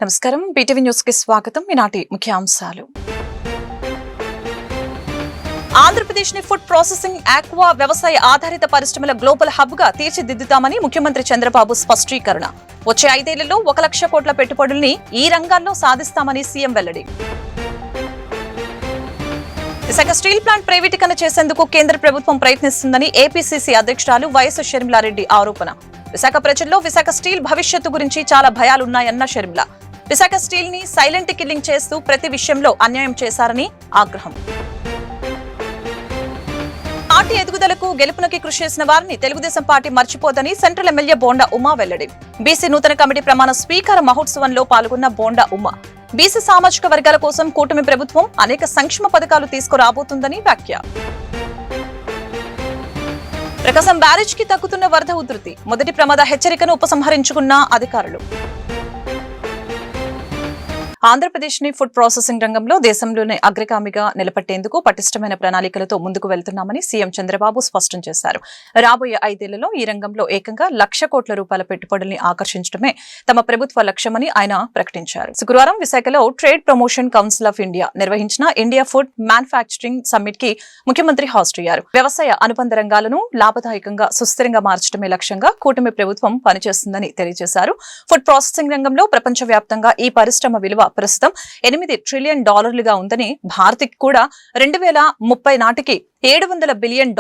నమస్కారం BTV news కి స్వాగతం. ఈనాటి ముఖ్యాంశాలు. ఆంధ్రప్రదేశ్ ని ఫుడ్ ప్రాసెసింగ్ ఆక్వా వ్యవసాయ ఆధారిత పరిశ్రమల గ్లోబల్ హబ్ గా తీర్చిదిద్దుతామని ముఖ్యమంత్రి చంద్రబాబు స్పష్టీకరణ. వచ్చే 5 ఏళ్లలో 1 లక్ష కోట్ల పెట్టుబడుల్ని ఈ రంగాల్లో సాధిస్తామని సీఎం వెల్లడి. విశాఖ స్టీల్ ప్లాంట్ ప్రైవేటీకరణ చేసేందుకు కేంద్ర ప్రభుత్వం ప్రయత్నిస్తుందని ఏపీసీసీ అధ్యక్షురాలు వైఎస్ షర్మిలారెడ్డి ఆరోపణ. విశాఖ ప్రజల్లో విశాఖ స్టీల్ భవిష్యత్తు గురించి చాలా భయాలున్నాయన్న షర్మిల. విశాఖ స్టీల్ ని సైలెంట్ కిల్లింగ్ చేస్తూ ప్రతి విషయంలో అన్యాయం చేశారని ఆగ్రహం. పార్టీ ఎదుగుదలకు గెలుపునకి కృషి చేసిన వారిని తెలుగుదేశం పార్టీ మర్చిపోదని సెంట్రల్ ఎమ్మెల్యే బోండా ఉమా వెల్లడి. బీసీ నూతన కమిటీ ప్రమాణ స్వీకార మహోత్సవంలో పాల్గొన్న బోండా ఉమా. బీసీ సామాజిక వర్గాల కోసం కూటమి ప్రభుత్వం అనేక సంక్షేమ పథకాలు తీసుకురాబోతుందని వ్యాఖ్య. ప్రకాశం బ్యారేజ్ కి తగ్గుతున్న వరద ఉధృతి. మొదటి ప్రమాద హెచ్చరికను ఉపసంహరించుకున్న అధికారులు. ఆంధ్రప్రదేశ్ ని ఫుడ్ ప్రాసెసింగ్ రంగంలో దేశంలోనే అగ్రగామిగా నిలబెట్టేందుకు పటిష్టమైన ప్రణాళికలతో ముందుకు వెళ్తున్నామని సీఎం చంద్రబాబు స్పష్టం చేశారు. రాబోయే 5 ఏళ్లలో ఈ రంగంలో ఏకంగా 1 లక్ష కోట్ల రూపాయల పెట్టుబడుల్ని ఆకర్షించడమే తమ ప్రభుత్వ లక్ష్యమని ఆయన ప్రకటించారు. శుక్రవారం విశాఖలో trade promotion council of India నిర్వహించిన ఇండియా ఫుడ్ మ్యానుఫ్యాక్చరింగ్ సమ్మిట్ కి ముఖ్యమంత్రి హాజరయ్యారు. వ్యవసాయ అనుబంధ రంగాలను లాభదాయకంగా సుస్థిరంగా మార్చడమే లక్ష్యంగా కూటమి ప్రభుత్వం పనిచేస్తుందని తెలియజేశారు. ఫుడ్ ప్రాసెసింగ్ రంగంలో ప్రపంచవ్యాప్తంగా ఈ పరిశ్రమ విలువ ప్రస్తుతం $8 ట్రిలియన్ ఉందని, భారత్ కూడా 2030 నాటికి $700 బిలియన్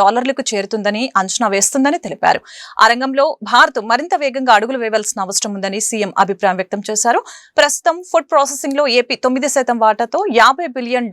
చేరుతుందని అంచనా వేస్తుందని తెలిపారు. ఆ రంగంలో భారత్ మరింత వేగంగా అడుగులు వేయవలసిన అవసరం ఉందని సీఎం అభిప్రాయం వ్యక్తం చేశారు. ప్రస్తుతం ఫుడ్ ప్రాసెసింగ్ లో ఏపీ 9% వాటాతో $50 బిలియన్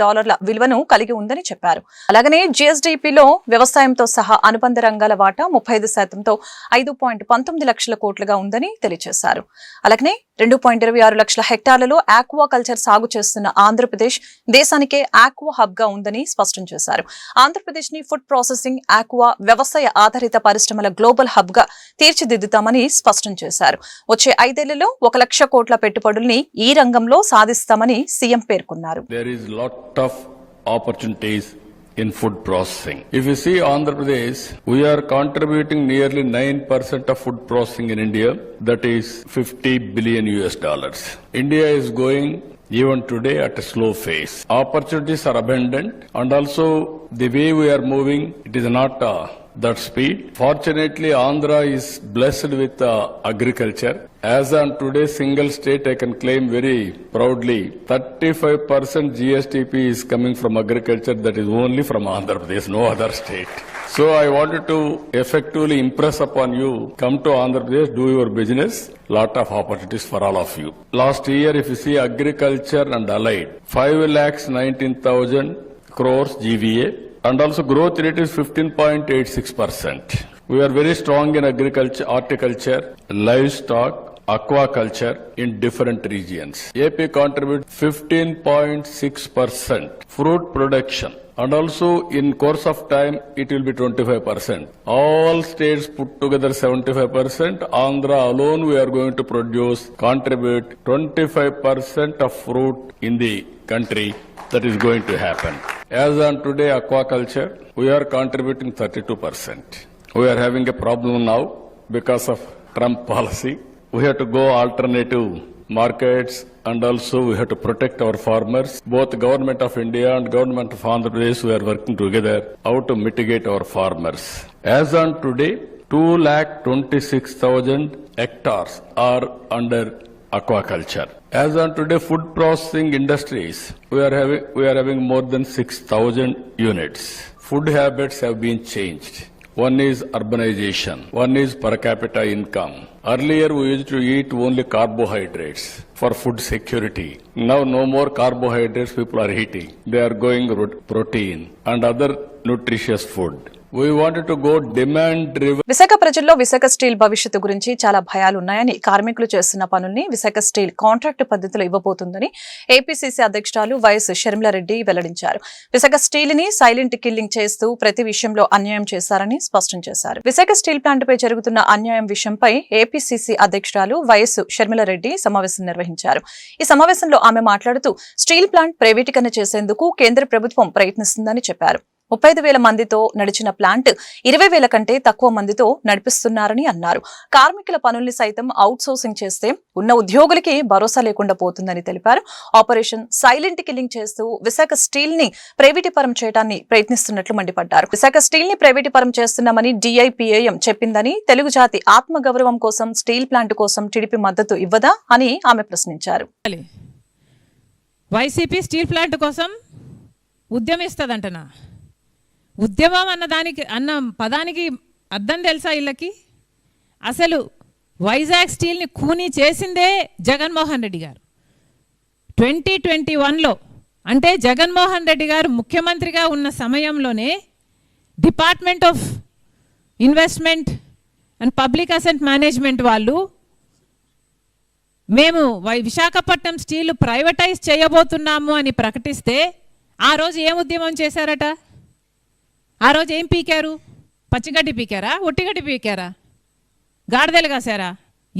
విలువను కలిగి ఉందని చెప్పారు. అలాగనే జీఎస్డీపీలో వ్యవసాయంతో సహా అనుబంధ రంగాల వాటా 35%తో 5.19 లక్షల కోట్లుగా ఉందని తెలియజేశారు. అలాగనే 2.26 లక్షల హెక్టార్లలో ఆక్వా కల్చర్ సాగు చేస్తున్న ఆంధ్రప్రదేశ్ దేశానికే ఆక్వా హబ్ గా ఉందని స్పష్టం చేశారు. ఆంధ్రప్రదేశ్ ని ఫుడ్ ప్రాసెసింగ్ ఆక్వా వ్యవసాయ ఆధారిత పరిశ్రమల గ్లోబల్ హబ్ గా తీర్చిదిద్దుతామని స్పష్టం చేశారు. వచ్చే 5 ఏళ్లలో 1 లక్ష కోట్ల పెట్టుబడుల్ని ఈ రంగంలో సాధిస్తామని సీఎం పేర్కొన్నారు. In food processing. If you see Andhra Pradesh, we are contributing nearly 9% of food processing in India. That is $50 billion. India is going even today at a slow phase. Opportunities are abundant, and also the way we are moving, it is not that speed. Fortunately, Andhra is blessed with agriculture. As on today, single state, I can claim very proudly, 35% GSTP is coming from agriculture. That is only from Andhra Pradesh, no other state. So I wanted to effectively impress upon you, come to Andhra Pradesh, do your business, lot of opportunities for all of you. Last year, if you see agriculture and allied, 5,19,000 crores GVA, and also growth rate is 15.86%. We are very strong in agriculture, horticulture, livestock, aquaculture in different regions. AP contribute 15.6%. Fruit production. And also in course of time, it will be 25%. All states put together 75%. Andhra alone we are going to contribute 25% of fruit in the country. That is going to happen. As on today, aquaculture, we are contributing 32%. We are having a problem now because of Trump policy. We have to go alternative markets, and also we have to protect our farmers. Both Government of India and Government of Andhra Pradesh, we are working together how to mitigate our farmers. As on today, 226,000 hectares are under aquaculture. As on today, food processing industries, we are having more than 6,000 units. Food habits have been changed. One is urbanization. One is per capita income. Earlier, we used to eat only carbohydrates for food security. Now, no more carbohydrates people are eating. They are going protein and other nutritious food. We wanted to go demand driven. Visakha ప్రజల్లో Visakha steel భవిష్యత్తు గురించి చాలా భయాలున్నాయని, కార్మికులు చేస్తున్న పనుల్ని Visakha steel contract పద్ధతిలో ఇవ్వబోతుందని APCC అధ్యక్షురాలు YS Sharmila Reddy వెల్లడించారు. విశాఖ స్టీల్ ని సైలెంట్ కిల్లింగ్ చేస్తూ ప్రతి విషయంలో అన్యాయం చేశారని స్పష్టం చేశారు. విశాఖ స్టీల్ ప్లాంట్ పై జరుగుతున్న అన్యాయం విషయంపై ఏపీసీసీ అధ్యక్షురాలు వైఎస్ షర్మిలారెడ్డి సమావేశం నిర్వహించారు. ఈ సమావేశంలో ఆమె మాట్లాడుతూ స్టీల్ ప్లాంట్ ప్రైవేటీకరణ చేసేందుకు కేంద్ర ప్రభుత్వం ప్రయత్నిస్తుందని చెప్పారు. 35,000 మందితో నడిచిన ప్లాంట్ 20,000 కంటే తక్కువ మందితో నడిపిస్తున్నారని అన్నారు. కార్మికుల పనుల్ని సైతం అవుట్ సోర్సింగ్ చేస్తే ఉన్న ఉద్యోగులకి భరోసా లేకుండా పోతుందని తెలిపారు. ఆపరేషన్ సైలెంట్ కిల్లింగ్ చేస్తూ విశాఖ స్టీల్ ని ప్రైవేటీపరం చేయడాన్ని ప్రయత్నిస్తున్నట్లు మండిపడ్డారు. విశాఖ స్టీల్ ని ప్రైవేటీపరం చేస్తున్నామని DIPAM చెప్పిందని, తెలుగు జాతి ఆత్మగౌరవం కోసం స్టీల్ ప్లాంట్ కోసం టీడీపీ మద్దతు ఇవ్వదా అని ఆమె ప్రశ్నించారు. వైసీపీ స్టీల్ ప్లాంట్ కోసం ఉద్యమిస్తుందంటనా? ఉద్యమం అన్న పదానికి అర్థం తెలుసా వీళ్ళకి? అసలు వైజాగ్ స్టీల్ని కూనీ చేసిందే జగన్మోహన్ రెడ్డి గారు. 2021లో అంటే జగన్మోహన్ రెడ్డి గారు ముఖ్యమంత్రిగా ఉన్న సమయంలోనే department of investment and public asset management వాళ్ళు మేము విశాఖపట్నం స్టీల్ ప్రైవేటైజ్ చేయబోతున్నాము అని ప్రకటిస్తే ఆ రోజు ఏం ఉద్యమం చేశారట? ఆ రోజు ఏం పీకారు? పచ్చిగడ్డి పీకారా? ఒట్టిగడ్డి పీకారా? గాడిదలు కాసారా?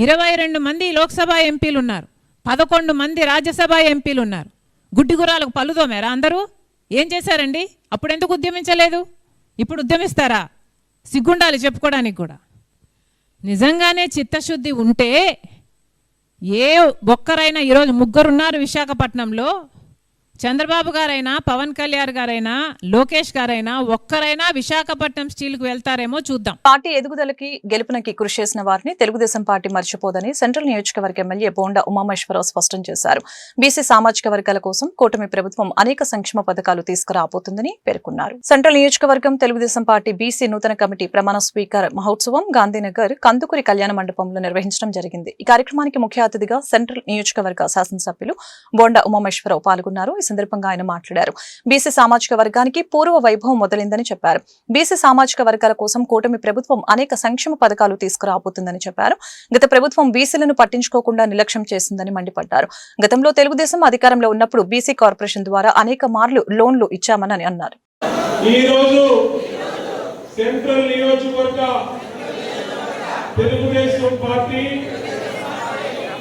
22 మంది లోక్సభ ఎంపీలు ఉన్నారు, 11 మంది రాజ్యసభ ఎంపీలు ఉన్నారు. గుడ్డిగురాలకు పలుదోమేరా అందరూ? ఏం చేశారండి? అప్పుడు ఎందుకు ఉద్యమించలేదు? ఇప్పుడు ఉద్యమిస్తారా? సిగ్గుండాలి చెప్పుకోవడానికి కూడా. నిజంగానే చిత్తశుద్ధి ఉంటే ఏ ఒక్కరైనా, ఈరోజు 3 ఉన్నారు విశాఖపట్నంలో, చంద్రబాబు గారైనా, పవన్ కళ్యాణ్ గారైనా, లోకేష్ గారైనా ఒక్కరైనా విశాఖపట్నం స్టీల్కు వెళ్తారేమో చూద్దాం. పార్టీ ఎదుగుదలకి గెలుపునకి కృషి చేసిన వారిని తెలుగుదేశం పార్టీ మర్చిపోదని సెంట్రల్ నియోజకవర్గ ఎమ్మెల్యే బోండా ఉమామేశ్వరరావు స్పష్టం చేశారు. బీసీ సామాజిక వర్గాల కోసం కూటమి ప్రభుత్వం అనేక సంక్షేమ పథకాలు తీసుకురాబోతుందని పేర్కొన్నారు. సెంట్రల్ నియోజకవర్గం తెలుగుదేశం పార్టీ బీసీ నూతన కమిటీ ప్రమాణ స్వీకార మహోత్సవం గాంధీనగర్ కందుకూరి కళ్యాణ మండపంలో నిర్వహించడం జరిగింది. ఈ కార్యక్రమానికి ముఖ్య అతిథిగా సెంట్రల్ నియోజకవర్గ శాసనసభ్యులు బోండా ఉమామేశ్వరరావు పాల్గొన్నారు. ఈ సందర్భంగా ఆయన మాట్లాడారు. బీసీ సామాజిక వర్గానికి పూర్వ వైభవం మొదలైందని చెప్పారు. బీసీ సామాజిక వర్గాల కోసం కూటమి ప్రభుత్వం అనేక సంక్షేమ పథకాలు తీసుకురాబోతుందని చెప్పారు. గత ప్రభుత్వం బీసీలను పట్టించుకోకుండా నిర్లక్ష్యం చేసిందని మండిపడ్డారు. గతంలో తెలుగుదేశం అధికారంలో ఉన్నప్పుడు బీసీ కార్పొరేషన్ ద్వారా అనేక మార్లు లోన్లు ఇచ్చామని అన్నారు. సెంట్రల్ నియోజకవర్గ తెలుగుదేశం పార్టీ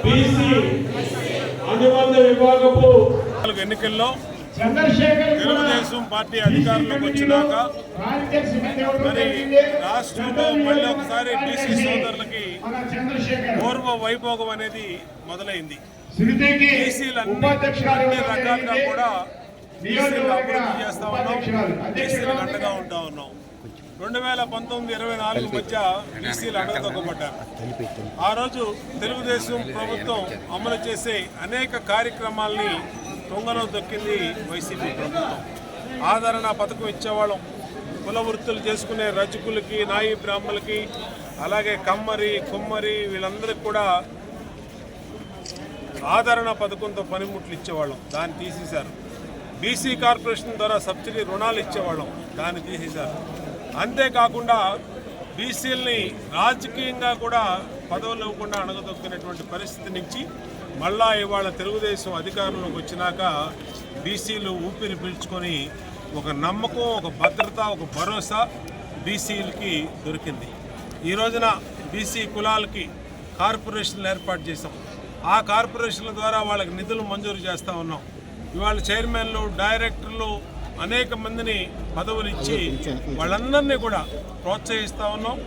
బీసీ అనుబంధ విభాగపు ఎన్నికల్లో తెలుగుదేశం పార్టీ అధికారంలోకి వచ్చినాక మరి రాష్ట్రంలో మళ్ళీ ఒకసారి బీసీ సోదరులకి పూర్వ వైభోగం అనేది మొదలైంది. అన్ని రకాలుగా కూడా బీసీలు అభివృద్ధి చేస్తా ఉన్నాం, బీసీలకు అండగా ఉంటా ఉన్నాం. 2019-24 మధ్య బీసీలు అడగదొక్కబడ్డారు. ఆ రోజు తెలుగుదేశం ప్రభుత్వం అమలు చేసే అనేక కార్యక్రమాల్ని తొంగలో దొక్కింది వైసీపీ ప్రభుత్వం. ఆదరణ పథకం ఇచ్చేవాళ్ళం, కుల వృత్తులు చేసుకునే రజకులకి, నాయి బ్రాహ్మణులకి, అలాగే కమ్మరి, కుమ్మరి వీళ్ళందరికీ కూడా ఆదరణ పథకంతో పనిముట్లు ఇచ్చేవాళ్ళం, దాన్ని తీసేశారు. బీసీ కార్పొరేషన్ ద్వారా సబ్సిడీ రుణాలు ఇచ్చేవాళ్ళం, దాన్ని తీసేశారు. అంతేకాకుండా బీసీలని రాజకీయంగా కూడా పదవులు ఇవ్వకుండా అణగదొక్కినటువంటి పరిస్థితి నుంచి మళ్ళా ఇవాళ తెలుగుదేశం అధికారంలోకి వచ్చినాక బీసీలు ఊపిరి పీల్చుకొని ఒక నమ్మకం, ఒక భద్రత, ఒక భరోసా బీసీలకి దొరికింది. ఈ రోజున బీసీ కులాలకి కార్పొరేషన్లు ఏర్పాటు చేసాం. ఆ కార్పొరేషన్ల ద్వారా వాళ్ళకి నిధులు మంజూరు చేస్తూ ఉన్నాం. ఇవాళ చైర్మన్లు, డైరెక్టర్లు అనేక మందిని పదవులు ఇచ్చి వాళ్ళందరినీ కూడా ప్రోత్సహిస్తూ ఉన్నాం.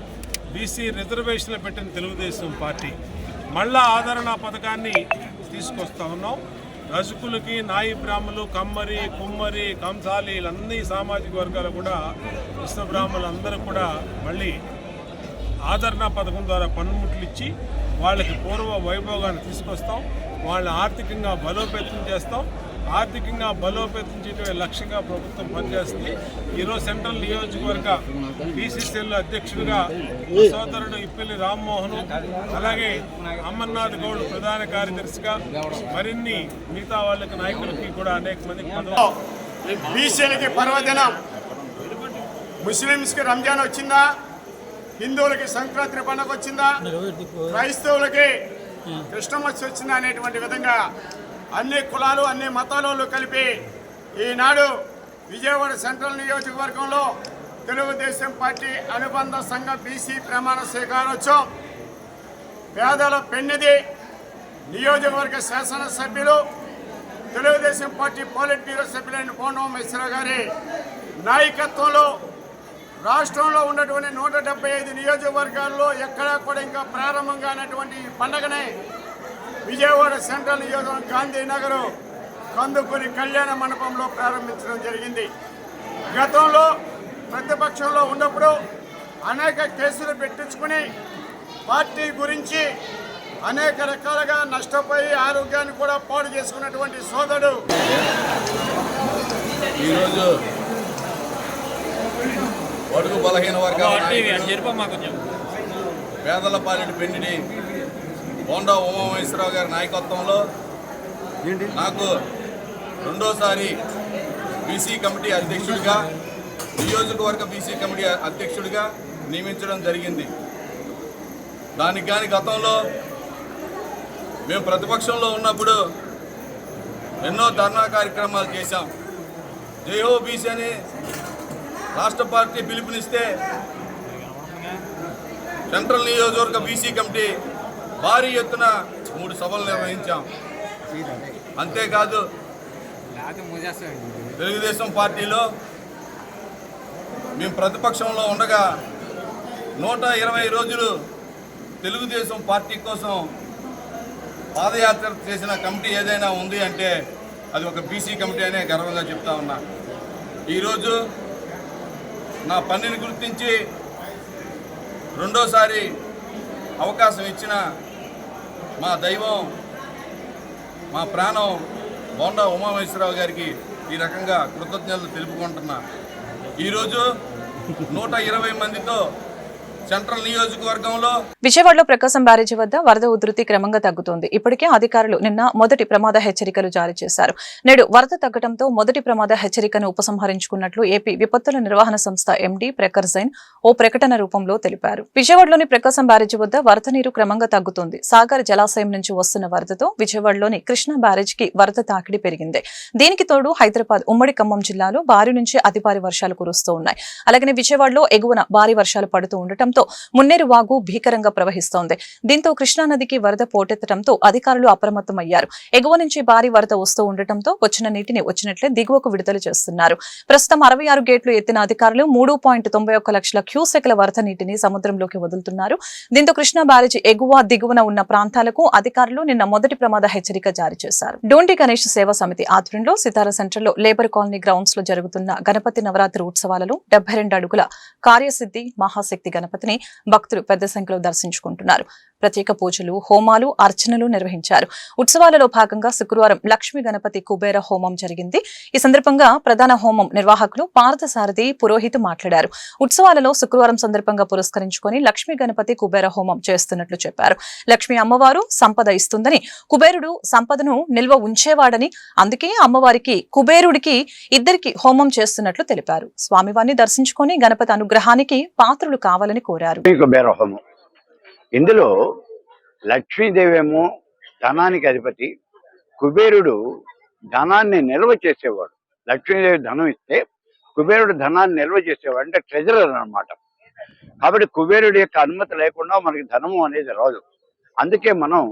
బీసీ రిజర్వేషన్లు పెట్టిన తెలుగుదేశం పార్టీ మళ్ళా ఆదరణ పథకాన్ని తీసుకొస్తా ఉన్నాం. రజకులకి, నాయి బ్రాహ్మణులు, కమ్మరి, కుమ్మరి, కంసాలి వీళ్ళందరి సామాజిక వర్గాలు కూడా, కృష్ణ బ్రాహ్మణులు అందరూ కూడా మళ్ళీ ఆదరణ పథకం ద్వారా పన్నుముట్లు ఇచ్చి వాళ్ళకి పూర్వ వైభోగాన్ని తీసుకొస్తాం. వాళ్ళని ఆర్థికంగా బలోపేతం చేస్తాం. ఆర్థికంగా బలోపేతం చేయడమే లక్ష్యంగా ప్రభుత్వం పనిచేస్తుంది. ఈరోజు సెంట్రల్ నియోజకవర్గ బీసీసీఎల్ అధ్యక్షుడిగా సోదరుడు ఇప్పిల్లి రామ్మోహన్, అలాగే అమర్నాథ్ గౌడ్ ప్రధాన కార్యదర్శిగా, మరిన్ని మిగతా వాళ్ళకి నాయకులకి కూడా అనేక మందికి పదవులు. బీసీలకి పర్వదినం, ముస్లిమ్స్కి రంజాన్ వచ్చిందా, హిందువులకి సంక్రాంతి పండుగ వచ్చిందా, క్రైస్తవులకి క్రిస్టమస్ వచ్చిందా అనేటువంటి విధంగా అన్ని కులాలు, అన్ని మతాలు కలిపి ఈనాడు విజయవాడ సెంట్రల్ నియోజకవర్గంలో తెలుగుదేశం పార్టీ అనుబంధ సంఘ బీసీ ప్రమాణ స్వీకారోత్సవం పేదల పెన్నిది నియోజకవర్గ శాసనసభ్యులు తెలుగుదేశం పార్టీ పోలిట్ బ్యూరో సభ్యులైన బోండా ఉమామహేశ్వరరావు గారి నాయకత్వంలో రాష్ట్రంలో ఉన్నటువంటి 175 నియోజకవర్గాల్లో ఎక్కడా కూడా ఇంకా ప్రారంభం కానటువంటి ఈ పండగనే విజయవాడ సెంట్రల్ నియోజకవర్గం గాంధీనగర్ కందుకూరి కళ్యాణ మండపంలో ప్రారంభించడం జరిగింది. గతంలో ప్రతిపక్షంలో ఉన్నప్పుడు అనేక కేసులు పెట్టించుకుని పార్టీ గురించి అనేక రకాలుగా నష్టపోయి ఆరోగ్యాన్ని కూడా పాడు చేసుకున్నటువంటి సోదరుడు ఈరోజు బడుగు బలహీన వర్గాల పేదల పాలిటి పెండిని బోండా ఉమామహేశ్వరరావు గారి నాయకత్వంలో నాకు రెండోసారి బీసీ కమిటీ అధ్యక్షుడిగా, నియోజకవర్గ బీసీ కమిటీ అధ్యక్షుడిగా నియమించడం జరిగింది. దానికి కానీ గతంలో మేము ప్రతిపక్షంలో ఉన్నప్పుడు ఎన్నో ధర్నా కార్యక్రమాలు చేశాం. జైహో బీసీ అని రాష్ట్ర పార్టీ పిలుపునిస్తే సెంట్రల్ నియోజకవర్గ బీసీ కమిటీ భారీ ఎత్తున 3 సభలు నిర్వహించాం. అంతేకాదు తెలుగుదేశం పార్టీలో మేము ప్రతిపక్షంలో ఉండగా 120 రోజులు తెలుగుదేశం పార్టీ కోసం పాదయాత్ర చేసిన కమిటీ ఏదైనా ఉంది అంటే అది ఒక బీసీ కమిటీ అనే గర్వంగా చెప్తా ఉన్నా. ఈరోజు నా పనిని గుర్తించి రెండోసారి అవకాశం ఇచ్చిన మా దైవం, మా ప్రాణం బోండా ఉమామహేశ్వరరావు గారికి ఈ రకంగా కృతజ్ఞతలు తెలుపుకుంటున్నా. ఈరోజు 120 మందితో సెంట్రల్ నియోజకవర్గంలో విజయవాడలో ప్రకాశం బ్యారేజీ వద్ద వరద ఉధృతి క్రమంగా తగ్గుతోంది. ఇప్పటికే అధికారులు నిన్న మొదటి ప్రమాద హెచ్చరికలు జారీ చేశారు. నేడు వరద తగ్గడంతో మొదటి ప్రమాద హెచ్చరికను ఉపసంహరించుకున్నట్లు ఏపీ విపత్తుల నిర్వహణ సంస్థ ఎండీ ప్రఖర్ జైన్ ఓ ప్రకటన రూపంలో తెలిపారు. విజయవాడలోని ప్రకాశం బ్యారేజీ వద్ద వరద నీరు క్రమంగా తగ్గుతోంది. సాగర్ జలాశయం నుంచి వస్తున్న వరదతో విజయవాడలోని కృష్ణా బ్యారేజీకి వరద తాకిడి పెరిగింది. దీనికి తోడు హైదరాబాద్, ఉమ్మడి ఖమ్మం జిల్లాలో భారీ నుంచి అతి భారీ వర్షాలు కురుస్తూ ఉన్నాయి. అలాగనే విజయవాడలో ఎగువన భారీ వర్షాలు పడుతూ ఉండటంతో మున్నేరు వాగు భీకరంగా ప్రవహిస్తోంది. దీంతో కృష్ణానదికి వరద పోటెత్తడంతో అధికారులు అప్రమత్తమయ్యారు. ఎగువ నుంచి భారీ వరద వస్తూ ఉండటంతో వచ్చిన నీటిని వచ్చినట్లే దిగువకు విడుదల చేస్తున్నారు. ప్రస్తుతం 66 గేట్లు ఎత్తిన అధికారులు 3.91 లక్షల క్యూసెక్ల వరద నీటిని సముద్రంలోకి వదులుతున్నారు. దీంతో కృష్ణా బ్యారేజీ ఎగువ, దిగువన ఉన్న ప్రాంతాలకు అధికారులు నిన్న మొదటి ప్రమాద హెచ్చరిక జారీ చేశారు. డోంటి గణేష్ సేవా సమితి ఆధ్వర్యంలో సితారా సెంటర్లో లేబర్ కాలనీ గ్రౌండ్స్ లో జరుగుతున్న గణపతి నవరాత్రి ఉత్సవాలలో 72 అడుగుల కార్యసిద్ధి మహాశక్తి గణపతిని భక్తులు పెద్ద సంఖ్యలో దర్శించుకుంటున్నారు. ప్రత్యేక పూజలు, హోమాలు, అర్చనలు నిర్వహించారు. ఉత్సవాలలో భాగంగా శుక్రవారం లక్ష్మీ గణపతి కుబేర హోమం జరిగింది. ఈ సందర్భంగా ప్రధాన హోమం నిర్వాహకులు పార్థసారథి పురోహిత్ మాట్లాడారు. ఉత్సవాలలో శుక్రవారం సందర్భంగా పురస్కరించుకొని లక్ష్మీ గణపతి కుబేర హోమం చేస్తున్నట్లు చెప్పారు. లక్ష్మీ అమ్మవారు సంపద ఇస్తుందని, కుబేరుడు సంపదను నిల్వ ఉంచేవాడని, అందుకే అమ్మవారికి కుబేరుడికి ఇద్దరికి హోమం చేస్తున్నట్లు తెలిపారు. స్వామివారిని దర్శించుకొని గణపతి అనుగ్రహానికి పాత్రులు కావాలని కోరారు. కుబేర హోమం ఇందులో లక్ష్మీదేవి ఏమో ధనానికి అధిపతి, కుబేరుడు ధనాన్ని నిల్వ చేసేవాడు. లక్ష్మీదేవి ధనం ఇస్తే కుబేరుడు ధనాన్ని నిల్వ చేసేవాడు, అంటే ట్రెజరర్ అన్నమాట. కాబట్టి కుబేరుడి యొక్క అనుమతి లేకుండా మనకి ధనము అనేది రాదు. అందుకే మనం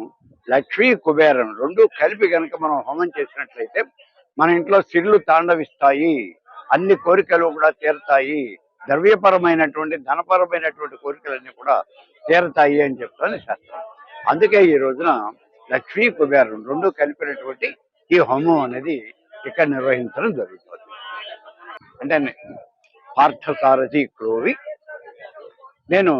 లక్ష్మీ కుబేరం రెండు కలిపి కనుక మనం హోమం చేసినట్లయితే మన ఇంట్లో సిరులు తాండవిస్తాయి, అన్ని కోరికలు కూడా తీరుతాయి, ద్రవ్యపరమైనటువంటి ధనపరమైనటువంటి కోరికలన్నీ కూడా తీరతాయి అని చెప్తాను శాస్త్రం. అందుకే ఈ రోజున లక్ష్మీ కుబేరం రెండు కలిపినటువంటి ఈ హోమం అనేది ఇక్కడ నిర్వహించడం జరుగుతుంది. అంటే పార్థసారథి క్రోవి, నేను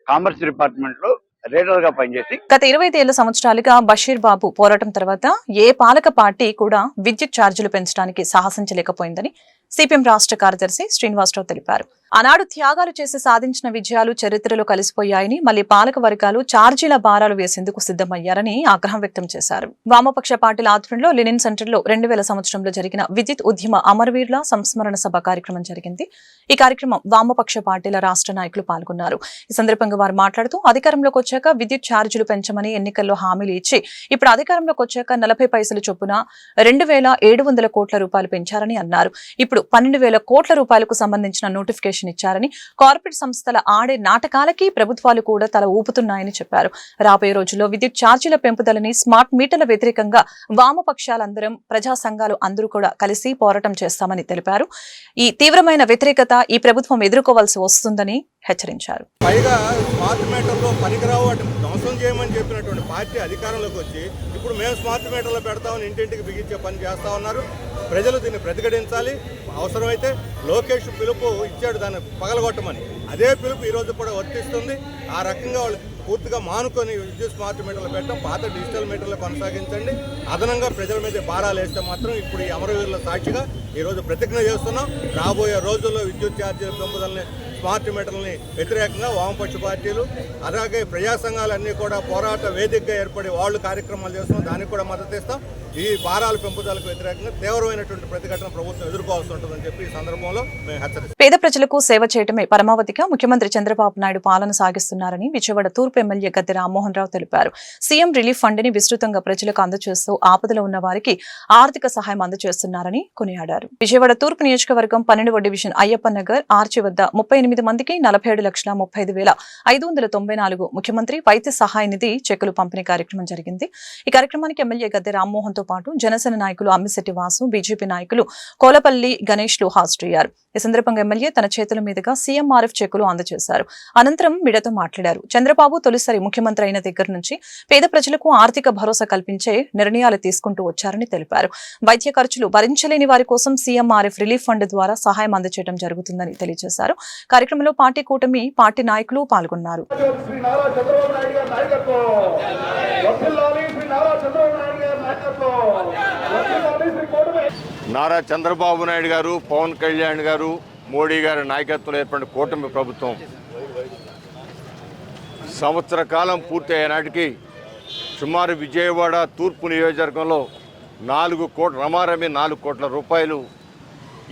కామర్స్ డిపార్ట్మెంట్ లో రీడర్ గా పనిచేసి గత 25 సంవత్సరాలుగా బషీర్ బాబు పోరాటం తర్వాత ఏ పాలక పార్టీ కూడా విద్యుత్ ఛార్జీలు పెంచడానికి సాహసించలేకపోయిందని సిపిఎం రాష్ట్ర కార్యదర్శి శ్రీనివాసరావు తెలిపారు. ఆనాడు త్యాగాలు చేసి సాధించిన విజయాలు చరిత్రలో కలిసిపోయాయని, మళ్లీ పాలక వర్గాలు ఛార్జీల భారాలు వేసేందుకు సిద్ధమయ్యారని ఆగ్రహం వ్యక్తం చేశారు. వామపక్ష పార్టీల ఆధ్వర్యంలో లెనిన్ సెంటర్లో 2000 సంవత్సరంలో జరిగిన విద్యుత్ ఉద్యమ అమరవీరుల సంస్మరణ సభ కార్యక్రమం జరిగింది. ఈ కార్యక్రమం వామపక్ష పార్టీల రాష్ట్ర నాయకులు పాల్గొన్నారు. ఈ సందర్భంగా వారు మాట్లాడుతూ అధికారంలోకి వచ్చాక విద్యుత్ ఛార్జీలు పెంచమని ఎన్నికల్లో హామీలు ఇచ్చి ఇప్పుడు అధికారంలోకి వచ్చాక 40 పైసలు చొప్పున 2700 కోట్ల రూపాయలు పెంచారని అన్నారు. ఇప్పుడు ఇప్పుడు 12,000 కోట్ల రూపాయలకు సంబంధించిన నోటిఫికేషన్ ఇచ్చారని, కార్పొరేట్ సంస్థల ఆడే నాటకాలకి ప్రభుత్వాలు కూడా తల ఊపుతున్నాయని చెప్పారు. రాబోయే రోజుల్లో విద్యుత్ ఛార్జీల పెంపుదలని, స్మార్ట్ మీటర్ల వ్యతిరేకంగా వామపక్షాలందరం, ప్రజా సంఘాలు అందరూ కూడా కలిసి పోరాటం చేస్తామని తెలిపారు. ఈ తీవ్రమైన వ్యతిరేకత ఈ ప్రభుత్వం ఎదుర్కోవాల్సి వస్తుందని హెచ్చరించారు. పైగా స్మార్ట్ మీటర్లో పనికిరావు వాటిని ధ్వంసం చేయమని చెప్పినటువంటి పార్టీ అధికారంలోకి వచ్చి ఇప్పుడు మేము స్మార్ట్ మీటర్లో పెడతామని ఇంటింటికి బిగించే పని చేస్తా ఉన్నారు. ప్రజలు దీన్ని ప్రతిఘటించాలి. అవసరమైతే లోకేష్ పిలుపు ఇచ్చాడు దాన్ని పగలగొట్టమని, అదే పిలుపు ఈరోజు కూడా వర్తిస్తుంది. ఆ రకంగా వాళ్ళు పూర్తిగా మానుకొని విద్యుత్ స్మార్ట్ మీటర్లు పెట్టడం, పాత డిజిటల్ మీటర్లు కొనసాగించండి. అదనంగా ప్రజల మీద భారాలు వేస్తే మాత్రం ఇప్పుడు ఈ అమరవీరుల సాక్షిగా ఈరోజు ప్రతిజ్ఞ చేస్తున్నాం. రాబోయే రోజుల్లో విద్యుత్ ఛార్జీల పెంపుదలని, స్మార్ట్ మీటర్లని వ్యతిరేకంగా వామపక్ష పార్టీలు అలాగే ప్రజా సంఘాలన్నీ కూడా పోరాట వేదికగా ఏర్పడి వాళ్ళు కార్యక్రమాలు చేస్తున్నాం. దానికి కూడా మద్దతు ఇస్తాం. ఈ భారాల పెంపుదలకు వ్యతిరేకంగా తీవ్రమైనటువంటి ప్రతిఘటన ప్రభుత్వం ఎదుర్కోవాల్సి ఉంటుందని చెప్పి ఈ సందర్భంలో మేము హెచ్చరిస్తాం. పేద ప్రజలకు సేవ చేయటమే పరమావధిగా ముఖ్యమంత్రి చంద్రబాబు నాయుడు పాలన సాగిస్తున్నారని విజయవాడ తూర్పు ఎమ్మెల్యే గద్దె రామ్మోహన్ రావు తెలిపారు. సీఎం రిలీఫ్ ఫండ్ ని విస్తృతంగా ప్రజలకు అందజేస్తూ ఆపదలో ఉన్న వారికి ఆర్థిక సహాయం అందజేస్తున్నారని కొనియాడారు. విజయవాడ తూర్పు నియోజకవర్గం 12వ డివిజన్ అయ్యప్ప నగర్ ఆర్చి వద్ద 38 మందికి 47,35,594 ముఖ్యమంత్రి వైద్య సహాయ నిధి చెక్కులు పంపిణీ కార్యక్రమం జరిగింది. ఈ కార్యక్రమానికి ఎమ్మెల్యే గద్దె రామ్మోహన్ తో పాటు జనసేన నాయకులు అమ్మిశెట్టి వాసు, బీజేపీ నాయకులు కోలపల్లి గణేష్లు హాజరయ్యారు. ఈ సందర్భంగా ఎమ్మెల్యే తన చేతుల మీదుగా సీఎంఆర్ఎఫ్ చెక్కులు అందజేశారు. అనంతరం మీడియాతో మాట్లాడారు. చంద్రబాబు తొలిసారి ముఖ్యమంత్రి అయిన దగ్గర నుంచి పేద ప్రజలకు ఆర్థిక భరోసా కల్పించే నిర్ణయాలు తీసుకుంటూ వచ్చారని తెలిపారు. వైద్య ఖర్చులు భరించలేని వారి కోసం సీఎంఆర్ఎఫ్ రిలీఫ్ ఫండ్ ద్వారా సహాయం అందజేయడం జరుగుతుందని తెలియజేశారు. కార్యక్రమంలో పార్టీ కూటమి పార్టీ నాయకులు పాల్గొన్నారు. నారా చంద్రబాబు నాయుడు గారు, పవన్ కళ్యాణ్ గారు, మోడీ గారి నాయకత్వంలో ఏర్పడిన కూటమి ప్రభుత్వం సంవత్సర కాలం పూర్తి అయ్యేనాటికి సుమారు విజయవాడ తూర్పు నియోజకవర్గంలో 4 కోట్ల రమారమి 4 కోట్ల రూపాయలు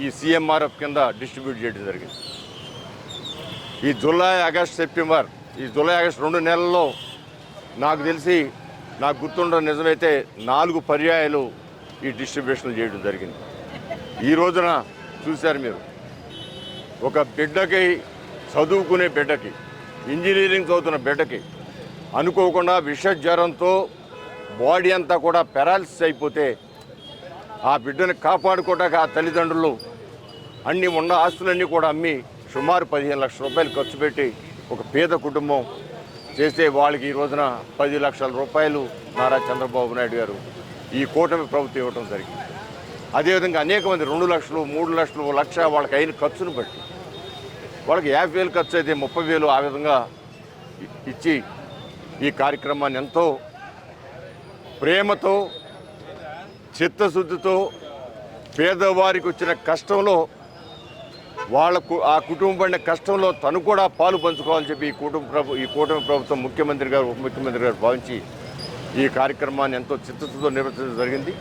ఈ సీఎంఆర్ఎఫ్ కింద డిస్ట్రిబ్యూట్ చేయడం జరిగింది. ఈ జూలై, ఆగస్ట్, సెప్టెంబర్, ఈ జూలై, ఆగస్ట్ 2 నెలల్లో నాకు తెలిసి, నాకు గుర్తుండడం నిజమైతే 4 పర్యాయాలు ఈ డిస్ట్రిబ్యూషన్లు చేయడం జరిగింది. ఈ రోజున చూశారు మీరు, ఒక బిడ్డకి, చదువుకునే బిడ్డకి, ఇంజనీరింగ్ చదువుతున్న బిడ్డకి అనుకోకుండా విష జ్వరంతో బాడీ అంతా కూడా పెరాలిసిస్ అయిపోతే ఆ బిడ్డను కాపాడుకోవడానికి ఆ తల్లిదండ్రులు అన్ని ఉన్న ఆస్తులన్నీ కూడా అమ్మి సుమారు 15 లక్షల రూపాయలు ఖర్చు పెట్టి ఒక పేద కుటుంబం చేస్తే వాళ్ళకి ఈ రోజున 10 లక్షల రూపాయలు నారా చంద్రబాబు నాయుడు గారు ఈ కూటమి ప్రభుత్వం ఇవ్వడం జరిగింది. అదేవిధంగా అనేక మంది 2 లక్షలు, 3 లక్షలు, 1 లక్ష వాళ్ళకి అయిన ఖర్చును బట్టి, వాళ్ళకి 50,000 ఖర్చు అయితే 30,000 ఆ విధంగా ఇచ్చి ఈ కార్యక్రమాన్ని ఎంతో ప్రేమతో, చిత్తశుద్ధితో పేదవారికి వచ్చిన కష్టంలో, వాళ్ళకు ఆ కుటుంబం పడిన కష్టంలో తను కూడా పాలు పంచుకోవాలని చెప్పి ఈ కూటమి ప్రభుత్వం ముఖ్యమంత్రి గారు, ఉప ముఖ్యమంత్రి గారు భావించి ఈ కార్యక్రమాన్ని ఎంతో చిత్తశుద్ధితో నిర్వహించడం జరిగింది.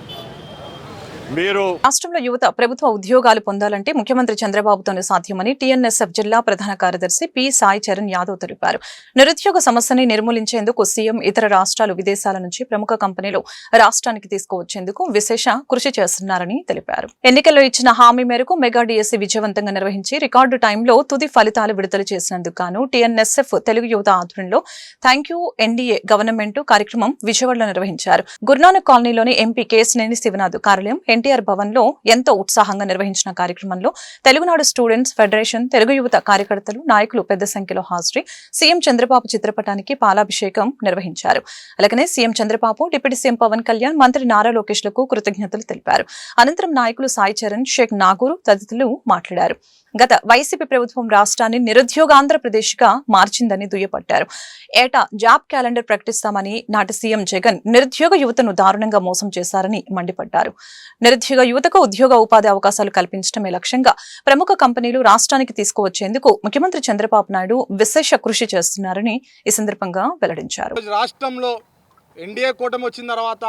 రాష్ట్రంలో యువత ప్రభుత్వ ఉద్యోగాలు పొందాలంటే ముఖ్యమంత్రి చంద్రబాబుతోనే సాధ్యమని టీఎన్ఎస్ఎఫ్ జిల్లా ప్రధాన కార్యదర్శి పి సాయి చరణ్ యాదవ్ తెలిపారు. నిరుద్యోగ సమస్యని నిర్మూలించేందుకు సీఎం ఇతర రాష్ట్రాలు, విదేశాల నుంచి ప్రముఖ కంపెనీలు రాష్ట్రానికి తీసుకువచ్చేందుకు విశేష కృషి చేస్తున్నారని తెలిపారు. ఎన్నికల్లో ఇచ్చిన హామీ మేరకు మెగా డిఎస్సీ విజయవంతంగా నిర్వహించి రికార్డు టైంలో తుది ఫలితాలు విడుదల చేసినందుకు గాను టీఎన్ఎస్ఎఫ్ తెలుగు యువత ఆధ్వర్యంలో థ్యాంక్ యూ ఎన్డీఏ గవర్నమెంట్ కార్యక్రమం విజయవాడలో నిర్వహించారు. గురునానక్ కాలనీలోని ఎంపీ కేశినేని శివనాథ్ కార్యాలయం ఎన్టీఆర్ భవన్ లో ఎంతో ఉత్సాహంగా నిర్వహించిన కార్యక్రమంలో తెలుగునాడు స్టూడెంట్స్ ఫెడరేషన్, తెలుగు యువత కార్యకర్తలు, నాయకులు పెద్ద సంఖ్యలో హాజరై సీఎం చంద్రబాబు చిత్రపటానికి పాలాభిషేకం నిర్వహించారు. అలాగనే CM Chandrababu, deputy CM Pawan Kalyan, మంత్రి నారా లోకేష్ లకు కృతజ్ఞతలు తెలిపారు. అనంతరం నాయకులు సాయి చరణ్, షేక్ నాగూరు తదితరులు మాట్లాడారు. గత వైసీపీ ప్రభుత్వం రాష్ట్రాన్ని నిరుద్యోగ ఆంధ్రప్రదేశ్ గా మార్చిందని దుయ్యబట్టారు. ఏటా జాబ్ క్యాలెండర్ ప్రకటిస్తామని నాటి సీఎం జగన్ నిరుద్యోగ యువతను దారుణంగా మోసం చేశారని మండిపడ్డారు. నిరుద్యోగ యువతకు ఉద్యోగ ఉపాధి అవకాశాలు కల్పించడమే లక్ష్యంగా ప్రముఖ కంపెనీలు రాష్ట్రానికి తీసుకువచ్చేందుకు ముఖ్యమంత్రి చంద్రబాబు నాయుడు విశేష కృషి చేస్తున్నారని ఈ సందర్భంగా వెల్లడించారు. రాష్ట్రంలో ఎన్డీఏ కూటమి వచ్చిన తర్వాత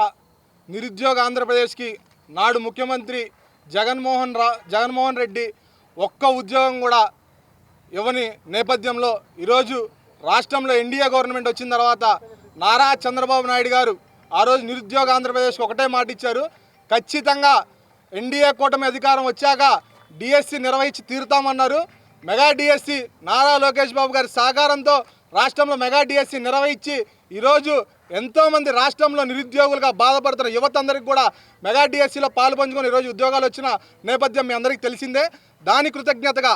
నిరుద్యోగ ఆంధ్రప్రదేశ్కి నాడు ముఖ్యమంత్రి జగన్మోహన్ రెడ్డి ఒక్క ఉద్యోగం కూడా ఇవ్వని నేపథ్యంలో ఈరోజు రాష్ట్రంలో ఎన్డీఏ గవర్నమెంట్ వచ్చిన తర్వాత నారా చంద్రబాబు నాయుడు గారు ఆ రోజు నిరుద్యోగ ఆంధ్రప్రదేశ్కి ఒకటే మాట ఇచ్చారు. ఖచ్చితంగా ఎన్డీఏ కూటమి అధికారం వచ్చాక డిఎస్సి నిర్వహించి తీరుతామన్నారు. మెగా డిఎస్సి నారా లోకేష్ బాబు గారి సహకారంతో రాష్ట్రంలో మెగా డిఎస్సి నిర్వహించి ఈరోజు ఎంతోమంది రాష్ట్రంలో నిరుద్యోగులుగా బాధపడుతున్న యువత అందరికీ కూడా మెగా డిఎస్సిలో పాలు పంచుకొని ఈరోజు ఉద్యోగాలు వచ్చిన నేపథ్యం మీ అందరికీ తెలిసిందే. దాని కృతజ్ఞతగా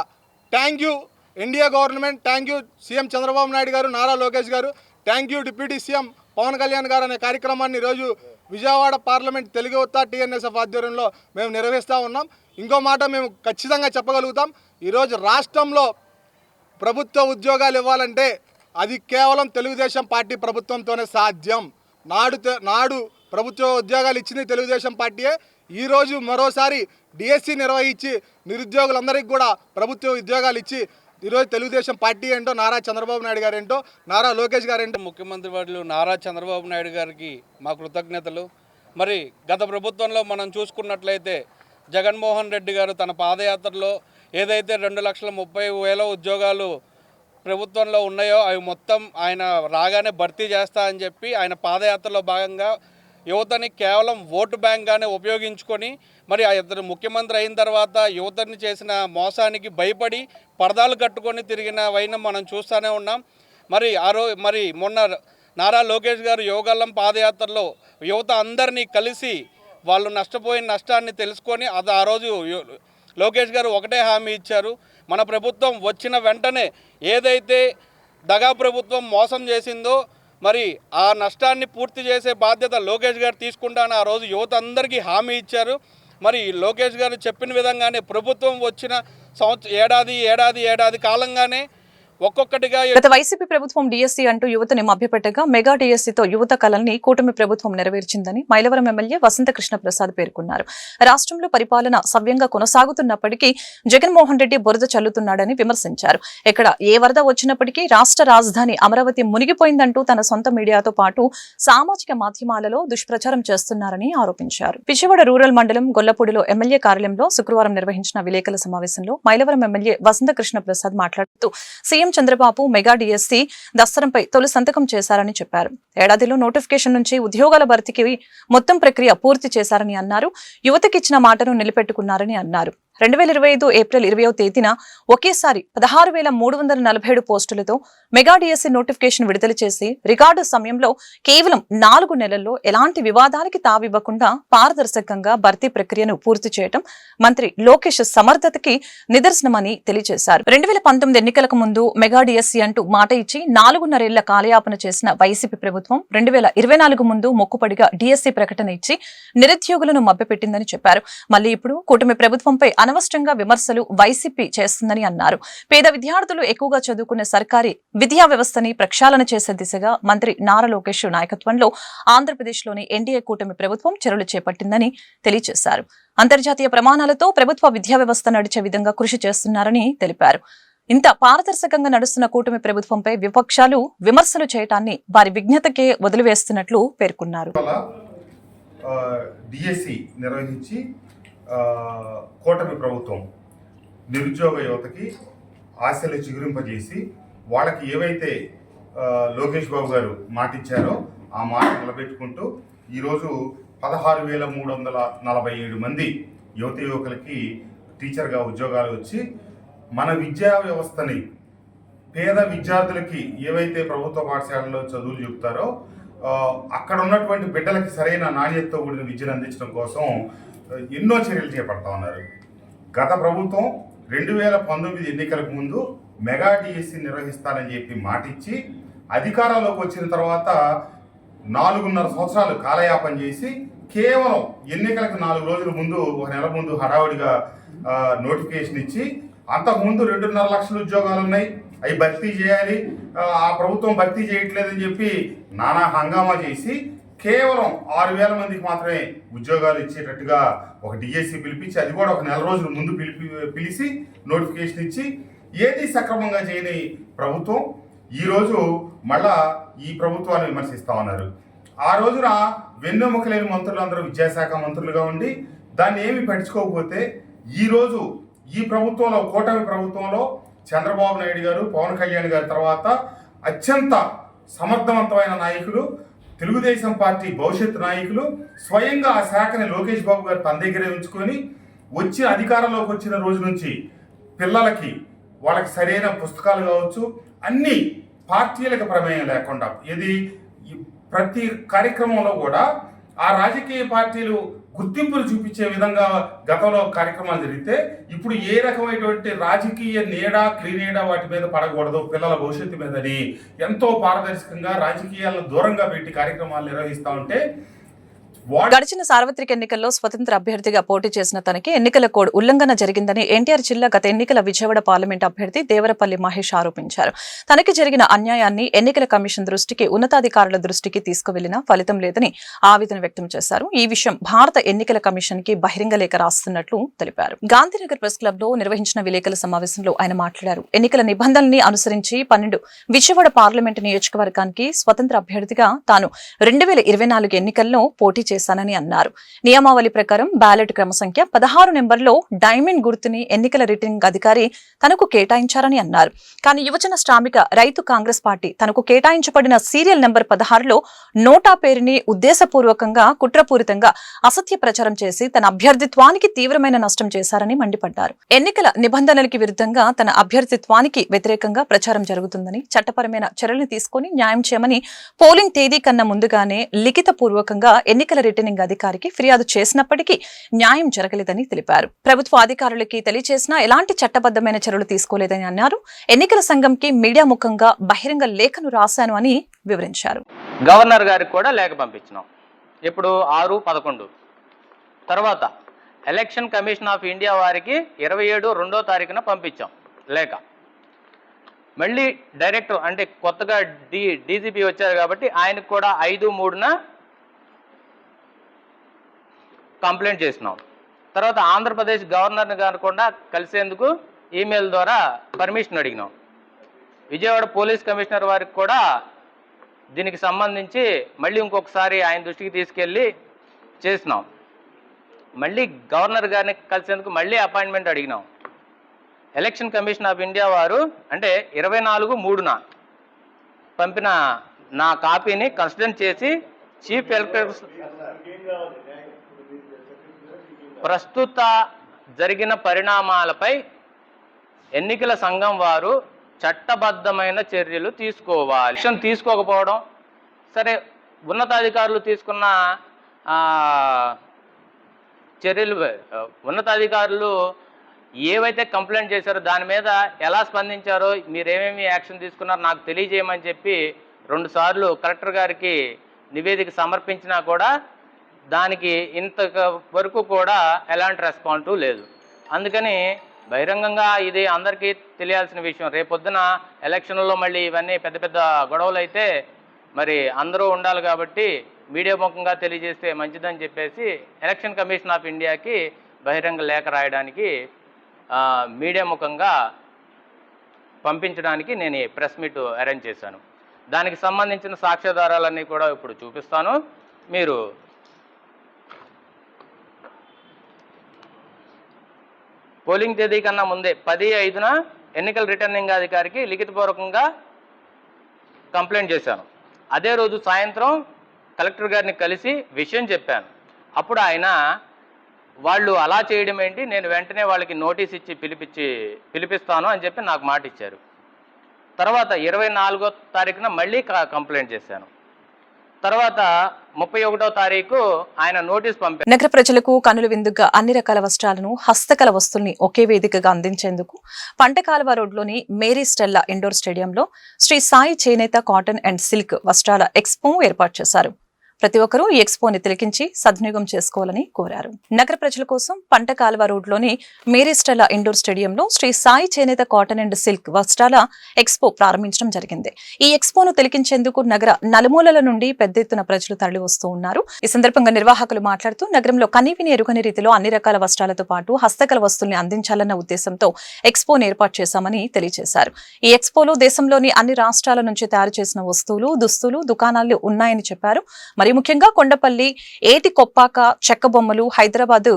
thank you NDA government, thank you CM Chandrababu Naidu garu, Nara Lokesh garu, thank you deputy CM Pawan Kalyan garu అనే కార్యక్రమాన్ని ఈరోజు విజయవాడ పార్లమెంట్ తెలుగు యువత టీఎన్ఎస్ఎఫ్ ఆధ్వర్యంలో మేము నిర్వహిస్తూ ఉన్నాం. ఇంకో మాట మేము ఖచ్చితంగా చెప్పగలుగుతాం, ఈరోజు రాష్ట్రంలో ప్రభుత్వ ఉద్యోగాలు ఇవ్వాలంటే అది కేవలం తెలుగుదేశం పార్టీ ప్రభుత్వంతోనే సాధ్యం. నాడు ప్రభుత్వ ఉద్యోగాలు ఇచ్చింది తెలుగుదేశం పార్టీయే. ఈరోజు మరోసారి డిఎస్సి నిర్వహించి నిరుద్యోగులందరికీ కూడా ప్రభుత్వ ఉద్యోగాలు ఇచ్చి ఈరోజు తెలుగుదేశం పార్టీ ఏంటో, నారా చంద్రబాబు నాయుడు గారు ఏంటో, నారా లోకేష్ గారు ఏంటో, ముఖ్యమంత్రి వర్యులు నారా చంద్రబాబు నాయుడు గారికి మా కృతజ్ఞతలు. మరి గత ప్రభుత్వంలో మనం చూసుకున్నట్లయితే జగన్మోహన్ రెడ్డి గారు తన పాదయాత్రలో ఏదైతే 2,30,000 ఉద్యోగాలు ప్రభుత్వంలో ఉన్నాయో అవి మొత్తం ఆయన రాగానే భర్తీ చేస్తా అని చెప్పి ఆయన పాదయాత్రలో భాగంగా యువతని కేవలం ఓటు బ్యాంక్గానే ఉపయోగించుకొని మరి ఇతను ముఖ్యమంత్రి అయిన తర్వాత యువతని చేసిన మోసానికి భయపడి పరదాలు కట్టుకొని తిరిగిన వైనం మనం చూస్తూనే ఉన్నాం. మరి మొన్న నారా లోకేష్ గారు యువగల్లం పాదయాత్రలో యువత అందరినీ కలిసి వాళ్ళు నష్టపోయిన నష్టాన్ని తెలుసుకొని ఆ రోజు లోకేష్ గారు ఒకటే హామీ ఇచ్చారు, మన ప్రభుత్వం వచ్చిన వెంటనే ఏదైతే దగా ప్రభుత్వం మోసం చేసిందో మరి ఆ నష్టాన్ని పూర్తి చేసే బాధ్యత లోకేష్ గారు తీసుకుంటానని ఆ రోజు యువత అందరికీ హామీ ఇచ్చారు. మరి లోకేష్ గారు చెప్పిన విధంగానే ప్రభుత్వం వచ్చిన ఏడాది కాలంగానే ఒక్కొక్కటిగా గత వైసీపీ ప్రభుత్వం డిఎస్సి అంటూ యువతని మభ్యపెట్టగా మెగా డిఎస్సితో యువత కళల్ని కూటమి ప్రభుత్వం నెరవేర్చిందని మైలవరం ఎమ్మెల్యే వసంత కృష్ణ ప్రసాద్ పేర్కొన్నారు. రాష్ట్రంలో పరిపాలన సవ్యంగా కొనసాగుతున్నప్పటికీ జగన్మోహన్ రెడ్డి బురద చల్లుతున్నాడని విమర్శించారు. ఇక్కడ ఏ వరద వచ్చినప్పటికీ రాష్ట్ర రాజధాని అమరావతి మునిగిపోయిందంటూ తన సొంత మీడియాతో పాటు సామాజిక మాధ్యమాలలో దుష్ప్రచారం చేస్తున్నారని ఆరోపించారు. విజయవాడ రూరల్ మండలం గొల్లపూడిలో ఎమ్మెల్యే కార్యాలయంలో శుక్రవారం నిర్వహించిన విలేకరుల సమావేశంలో మైలవరం ఎమ్మెల్యే వసంత కృష్ణ ప్రసాద్ మాట్లాడుతూ సీఎం చంద్రబాబు మెగా డిఎస్సి దస్తరంపై తొలి సంతకం చేశారని చెప్పారు. ఏడాదిలో నోటిఫికేషన్ నుంచి ఉద్యోగాల భర్తీకి మొత్తం ప్రక్రియ పూర్తి చేశారని అన్నారు. యువతకిచ్చిన మాటను నిలబెట్టుకున్నారని అన్నారు. 2025 ఏప్రిల్ 20వ తేదీన ఒకేసారి 16,347 పోస్టులతో మెగా డిఎస్సి నోటిఫికేషన్ విడుదల చేసి రికార్డు సమయంలో కేవలం 4 నెలల్లో ఎలాంటి వివాదాలకి తావివ్వకుండా పారదర్శకంగా భర్తీ ప్రక్రియను పూర్తి చేయడం మంత్రి లోకేష్ సమర్థతకి నిదర్శనమని తెలియజేశారు. 2019 ఎన్నికలకు ముందు మెగా డిఎస్సి అంటూ మాట ఇచ్చి 4.5 ఏళ్ల కాలయాపన చేసిన వైసీపీ ప్రభుత్వం 2024 ముందు మొక్కుపడిగా డిఎస్సి ప్రకటన ఇచ్చి నిరుద్యోగులను మభ్యపెట్టిందని చెప్పారు. మళ్లీ ఇప్పుడు కూటమి ప్రభుత్వంపై అనవసరంగా విమర్శలు వైసీపీ చేస్తుందని అన్నారు. పేద విద్యార్థులు ఎక్కువగా చదువుకునే సర్కారీ విద్యా వ్యవస్థని ప్రక్షాళన చేసే దిశగా మంత్రి నారా లోకేష్ నాయకత్వంలో ఆంధ్రప్రదేశ్లోని ఎన్డీఏ కూటమి ప్రభుత్వం చర్యలు చేపట్టిందని తెలియజేశారు. అంతర్జాతీయ ప్రమాణాలతో ప్రభుత్వ విద్యా వ్యవస్థ నడిచే విధంగా కృషి చేస్తున్నారని తెలిపారు. ఇంత పారదర్శకంగా నడుస్తున్న కూటమి ప్రభుత్వంపై విపక్షాలు విమర్శలు చేయటాన్ని వారి విజ్ఞతకే వదిలివేస్తున్నట్లు పేర్కొన్నారు. డిఎస్సి నిర్వహించి కూటమి ప్రభుత్వం నిరుద్యోగ యువతకి ఆశలు చిగురింపజేసి వాళ్ళకి ఏవైతే లోకేష్ బాబు గారు మాటిచ్చారో ఆ మాట నిలబెట్టుకుంటూ ఈరోజు 16,347 మంది యువకులకి టీచర్గా ఉద్యోగాలు వచ్చి మన విద్యా వ్యవస్థని పేద విద్యార్థులకి ఏవైతే ప్రభుత్వ పాఠశాలలో చదువులు చెబుతారో అక్కడ ఉన్నటువంటి బిడ్డలకి సరైన నాణ్యతతో కూడిన విద్యను అందించడం కోసం ఎన్నో చర్యలు చేపడతా ఉన్నారు. గత ప్రభుత్వం 2019 ఎన్నికలకు ముందు మెగా డిఎస్సి నిర్వహిస్తానని చెప్పి మాటిచ్చి అధికారంలోకి వచ్చిన తర్వాత 4.5 సంవత్సరాలు కాలయాపన చేసి కేవలం ఎన్నికలకు 4 రోజుల ముందు, 1 నెల ముందు హడావుడిగా నోటిఫికేషన్ ఇచ్చి అంతకుముందు 2.5 లక్షల ఉద్యోగాలు ఉన్నాయి, అవి భర్తీ చేయాలి, ఆ ప్రభుత్వం భర్తీ చేయట్లేదని చెప్పి నానా హంగామా చేసి కేవలం 6,000 మందికి మాత్రమే ఉద్యోగాలు ఇచ్చేటట్టుగా ఒక డిఎస్సి పిలిపించి, అది కూడా 1 నెల రోజుల ముందు పిలిచి నోటిఫికేషన్ ఇచ్చి ఏది సక్రమంగా చేయని ప్రభుత్వం ఈరోజు మళ్ళా ఈ ప్రభుత్వాన్ని విమర్శిస్తా ఉన్నారు. ఆ రోజున వెన్నెముక లేని మంత్రులు అందరూ విద్యాశాఖ మంత్రులుగా ఉండి దాన్ని ఏమి పట్టించుకోకపోతే ఈరోజు ఈ ప్రభుత్వంలో, కూటమి ప్రభుత్వంలో చంద్రబాబు నాయుడు గారు, పవన్ కళ్యాణ్ గారి తర్వాత అత్యంత సమర్థవంతమైన నాయకులు, తెలుగుదేశం పార్టీ భవిష్యత్తు నాయకులు స్వయంగా ఆ శాఖని లోకేష్ బాబు గారు తన దగ్గరే ఉంచుకొని వచ్చి అధికారంలోకి వచ్చిన రోజు నుంచి పిల్లలకి వాళ్ళకి సరైన పుస్తకాలు కావచ్చు, అన్ని పార్టీలకు ప్రమేయం లేకుండా ప్రతి కార్యక్రమంలో కూడా ఆ రాజకీయ పార్టీలు గుర్తింపులు చూపించే విధంగా గతంలో కార్యక్రమాలు జరిగితే ఇప్పుడు ఏ రకమైనటువంటి రాజకీయ నీడ క్లీనీడ వాటి మీద పడకూడదు, పిల్లల భవిష్యత్తు మీదని ఎంతో పారదర్శకంగా రాజకీయాలను దూరంగా పెట్టి కార్యక్రమాలు నిర్వహిస్తూ ఉంటే గడిచిన సార్వత్రిక ఎన్నికల్లో స్వతంత్ర అభ్యర్థిగా పోటీ చేసిన తనకి ఎన్నికల కోడ్ ఉల్లంఘన జరిగిందని ఎన్టీఆర్ జిల్లా గత ఎన్నికల విజయవాడ పార్లమెంట్ అభ్యర్థి దేవరపల్లి మహేష్ ఆరోపించారు. తనకి జరిగిన అన్యాయాన్ని ఎన్నికల కమిషన్ దృష్టికి, ఉన్నతాధికారుల దృష్టికి తీసుకువెళ్లినా ఫలితం లేదని ఆవేదన వ్యక్తం చేశారు. ఈ విషయం భారత ఎన్నికల కమిషన్ కి బహిరంగ లేఖ రాస్తున్నట్లు తెలిపారు. గాంధీనగర్ ప్రెస్ క్లబ్ లో నిర్వహించిన విలేకరుల సమావేశంలో ఆయన మాట్లాడారు. ఎన్నికల నిబంధనల్ని అనుసరించి 12 విజయవాడ పార్లమెంటు నియోజకవర్గానికి స్వతంత్ర అభ్యర్థిగా తాను 2024 ఎన్నికల్లో పోటీ చేశానని అన్నారు. నియమావళి ప్రకారం బ్యాలెట్ క్రమ సంఖ్య 16 నెంబర్లో డైమండ్ గుర్తుని ఎన్నికల రిటర్నింగ్ అధికారి తనకు కేటాయించారని అన్నారు. కానీ యువజన శ్రామిక రైతు కాంగ్రెస్ పార్టీ తనకు కేటాయించబడిన సీరియల్ నెంబర్ 16లో నోటా పేరుని ఉద్దేశపూర్వకంగా కుట్రపూరితంగా అసత్య ప్రచారం చేసి తన అభ్యర్థిత్వానికి తీవ్రమైన నష్టం చేశారని మండిపడ్డారు. ఎన్నికల నిబంధనలకి విరుద్ధంగా తన అభ్యర్థిత్వానికి వ్యతిరేకంగా ప్రచారం జరుగుతుందని, చట్టపరమైన చర్యలు తీసుకుని న్యాయం చేయమని పోలింగ్ తేదీ కన్నా ముందుగానే లిఖిత పూర్వకంగా ఎన్నికల రిటర్నింగ్ అధికారికి ఫిర్యాదు చేసినప్పటికీ న్యాయం జరగలేదని తెలిపారు. ప్రభుత్వ అధికారులకి తెలియజేసినా ఎలాంటి చట్టబద్దమైన చర్యలు తీసుకోలేదని అన్నారు. ఎన్నికల సంఘంకి మీడియా ముఖంగా బహిరంగ లేఖను రాశాను అని వివరించారు. గవర్నర్ గారికి కూడా లేఖ పంపించినాం. ఇప్పుడు 6/11 తర్వాత ఎలక్షన్ కమిషన్ ఆఫ్ ఇండియా వారికి 27/2 పంపించాం లేఖ. మళ్ళీ డైరెక్టర్ అంటే కొత్తగా డీజీపీ వచ్చారు కాబట్టి ఆయనకు కూడా 5/3 కంప్లైంట్ చేసినాం. తర్వాత ఆంధ్రప్రదేశ్ గవర్నర్ గారు కూడా కలిసేందుకు ఈమెయిల్ ద్వారా పర్మిషన్ అడిగినాం. విజయవాడ పోలీస్ కమిషనర్ వారికి కూడా దీనికి సంబంధించి మళ్ళీ ఇంకొకసారి ఆయన దృష్టికి తీసుకెళ్ళి చేసినాం. మళ్ళీ గవర్నర్ గారిని కలిసేందుకు మళ్ళీ అపాయింట్మెంట్ అడిగినాం. ఎలక్షన్ కమిషన్ ఆఫ్ ఇండియా వారు అంటే 24/3 పంపిన నా కాపీని కన్సిడర్ చేసి చీఫ్ ఎలక్టరల్ ప్రస్తుత జరిగిన పరిణామాలపై ఎన్నికల సంఘం వారు చట్టబద్ధమైన చర్యలు తీసుకోవాలి. యాక్షన్ తీసుకోకపోవడం సరే, ఉన్నతాధికారులు తీసుకున్న చర్యలు, ఉన్నతాధికారులు ఏవైతే కంప్లైంట్ చేశారో దాని మీద ఎలా స్పందించారో, మీరేమేమి యాక్షన్ తీసుకున్నారో నాకు తెలియజేయమని చెప్పి 2 సార్లు కలెక్టర్ గారికి నివేదిక సమర్పించినా కూడా దానికి ఇంతవరకు కూడా ఎలాంటి రెస్పాన్స్ లేదు. అందుకని బహిరంగంగా ఇది అందరికీ తెలియాల్సిన విషయం. రేపొద్దున ఎలక్షన్లలో మళ్ళీ ఇవన్నీ పెద్ద పెద్ద గొడవలు అయితే మరి అందరూ ఉండాలి కాబట్టి మీడియా ముఖంగా తెలియజేస్తే మంచిదని చెప్పేసి ఎలక్షన్ కమిషన్ ఆఫ్ ఇండియాకి బహిరంగ లేఖ రాయడానికి మీడియా ముఖంగా పంపించడానికి నేను ప్రెస్ మీట్ అరేంజ్ చేశాను. దానికి సంబంధించిన సాక్ష్యాధారాలన్నీ కూడా ఇప్పుడు చూపిస్తాను. మీరు పోలింగ్ తేదీ కన్నా ముందే 10/5 ఎన్నికల రిటర్నింగ్ అధికారికి లిఖితపూర్వకంగా కంప్లైంట్ చేశాను. అదే రోజు సాయంత్రం కలెక్టర్ గారిని కలిసి విషయం చెప్పాను. అప్పుడు ఆయన వాళ్ళు అలా చేయడం ఏంటి, నేను వెంటనే వాళ్ళకి నోటీస్ ఇచ్చి పిలిపిస్తాను అని చెప్పి నాకు మాట ఇచ్చారు. తర్వాత 24వ తారీఖున మళ్ళీ కంప్లైంట్ చేశాను. తర్వాత 31వ తారీఖు ఆయన నోటీస్ పంపారు. నగర ప్రజలకు కనుల విందుగా అన్ని రకాల వస్త్రాలను, హస్తకళ వస్తుల్ని ఒకే వేదికగా అందించేందుకు పంటకాలువ రోడ్లోని మేరీ స్టెల్లా ఇండోర్ స్టేడియంలో శ్రీ సాయి చేనేత కాటన్ అండ్ సిల్క్ వస్త్రాల ఎక్స్పో ఏర్పాటు చేశారు. ప్రతి ఒక్కరూ ఈ ఎక్స్పోని తిలకించి సద్వినియోగం చేసుకోవాలని కోరారు. నగర ప్రజల కోసం పంటకాలువ రోడ్లోని మేరీ స్టెల్లా ఇండోర్ స్టేడియంలో శ్రీ సాయి చేనేత కాటన్ అండ్ సిల్క్ వస్త్రాల ఎక్స్పో ప్రారంభించడం జరిగింది. ఈ ఎక్స్పోను తిలకించేందుకు నగర నలుమూలల నుండి పెద్ద ఎత్తున ప్రజలు తరలి వస్తూ ఉన్నారు. ఈ సందర్భంగా నిర్వాహకులు మాట్లాడుతూ నగరంలో కనీవిని ఎరుగని రీతిలో అన్ని రకాల వస్త్రాలతో పాటు హస్తకళ వస్తుల్ని అందించాలన్న ఉద్దేశంతో ఎక్స్పోను ఏర్పాటు చేశామని తెలియజేశారు. ఈ ఎక్స్పోలో దేశంలోని అన్ని రాష్ట్రాల నుంచి తయారు చేసిన వస్తువులు, దుస్తులు, దుకాణాలు ఉన్నాయని చెప్పారు. మరి ముఖ్యంగా కొండపల్లి, ఏటి కొప్పాక చెక్క బొమ్మలు, హైదరాబాద్